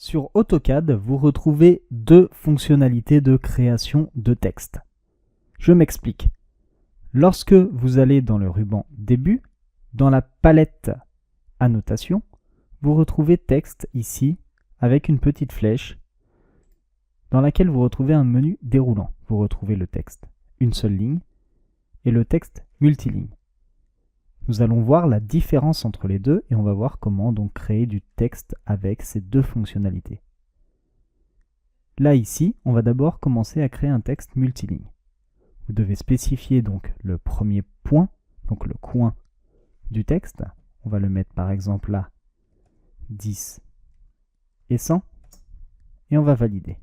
Sur AutoCAD, vous retrouvez deux fonctionnalités de création de texte. Je m'explique. Lorsque vous allez dans le ruban Début, dans la palette Annotation, vous retrouvez Texte ici avec une petite flèche dans laquelle vous retrouvez un menu déroulant. Vous retrouvez le texte une seule ligne et le texte multiligne. Nous allons voir la différence entre les deux et on va voir comment donc créer du texte avec ces deux fonctionnalités. Là ici, on va d'abord commencer à créer un texte multiligne. Vous devez spécifier donc le premier point, donc le coin du texte. On va le mettre par exemple là, 10 et 100, et on va valider.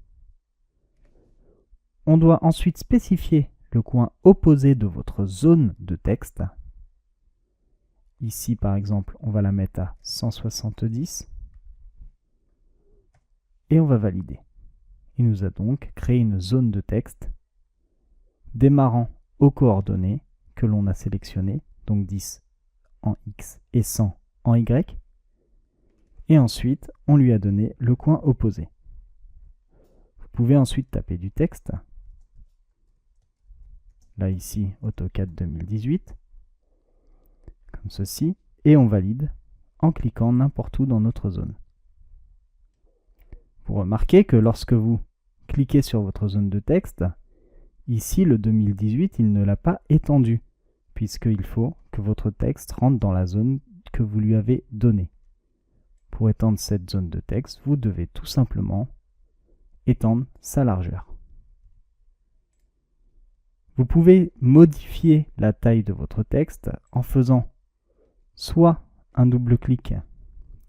On doit ensuite spécifier le coin opposé de votre zone de texte. Ici, par exemple, on va la mettre à 170 et on va valider. Il nous a donc créé une zone de texte démarrant aux coordonnées que l'on a sélectionnées, donc 10 en X et 100 en Y. Et ensuite, on lui a donné le coin opposé. Vous pouvez ensuite taper du texte. Là, ici, AutoCAD 2018. Comme ceci, et on valide en cliquant n'importe où dans notre zone. Vous remarquez que lorsque vous cliquez sur votre zone de texte, ici le 2018, il ne l'a pas étendu, puisqu'il faut que votre texte rentre dans la zone que vous lui avez donnée. Pour étendre cette zone de texte, vous devez tout simplement étendre sa largeur. Vous pouvez modifier la taille de votre texte en faisant soit un double-clic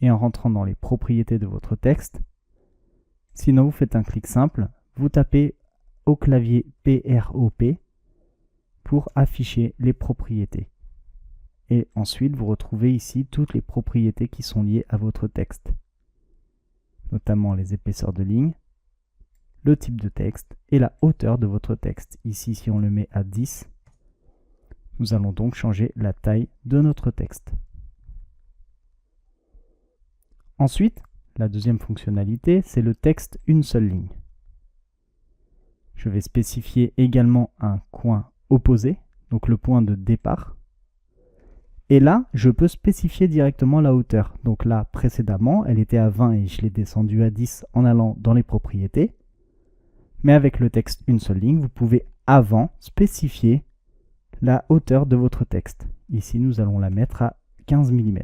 et en rentrant dans les propriétés de votre texte. Sinon, vous faites un clic simple, vous tapez au clavier PROP pour afficher les propriétés. Et ensuite, vous retrouvez ici toutes les propriétés qui sont liées à votre texte, notamment les épaisseurs de ligne, le type de texte et la hauteur de votre texte. Ici, si on le met à 10, nous allons donc changer la taille de notre texte. Ensuite, la deuxième fonctionnalité, c'est le texte une seule ligne. Je vais spécifier également un coin opposé, donc le point de départ. Et là, je peux spécifier directement la hauteur. Donc là, précédemment, elle était à 20 et je l'ai descendue à 10 en allant dans les propriétés. Mais avec le texte une seule ligne, vous pouvez avant spécifier la hauteur de votre texte. Ici, nous allons la mettre à 15 mm.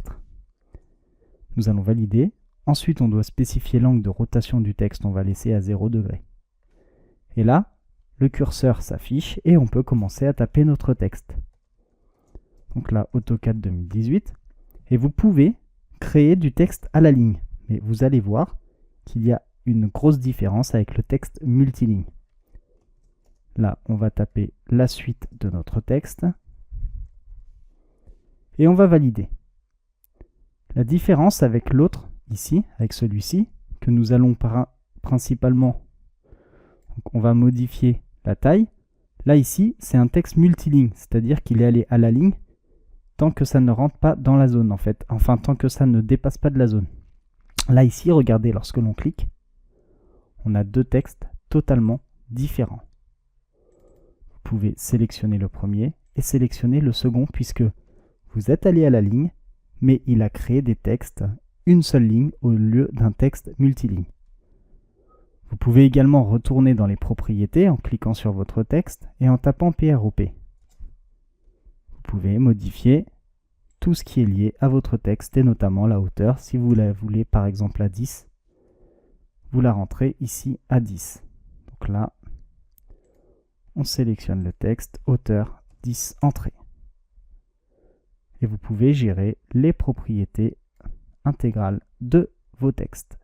Nous allons valider. Ensuite, on doit spécifier l'angle de rotation du texte. On va laisser à 0 degré. Et là, le curseur s'affiche et on peut commencer à taper notre texte. Donc là, AutoCAD 2018. Et vous pouvez créer du texte à la ligne. Mais vous allez voir qu'il y a une grosse différence avec le texte multiligne. Là, on va taper la suite de notre texte et on va valider. La différence avec l'autre, ici, avec celui-ci, que nous allons principalement, donc on va modifier la taille. Là, ici, c'est un texte multiligne, c'est-à-dire qu'il est allé à la ligne tant que ça ne rentre pas dans la zone, en fait. Enfin, tant que ça ne dépasse pas de la zone. Là, ici, regardez, lorsque l'on clique, on a deux textes totalement différents. Vous pouvez sélectionner le premier et sélectionner le second puisque vous êtes allé à la ligne, mais il a créé des textes une seule ligne au lieu d'un texte multiligne. Vous pouvez également retourner dans les propriétés en cliquant sur votre texte et en tapant PROP. Vous pouvez modifier tout ce qui est lié à votre texte et notamment la hauteur. Si vous la voulez par exemple à 10, vous la rentrez ici à 10. Donc là, on sélectionne le texte, hauteur 10, entrée. Et vous pouvez gérer les propriétés intégrales de vos textes.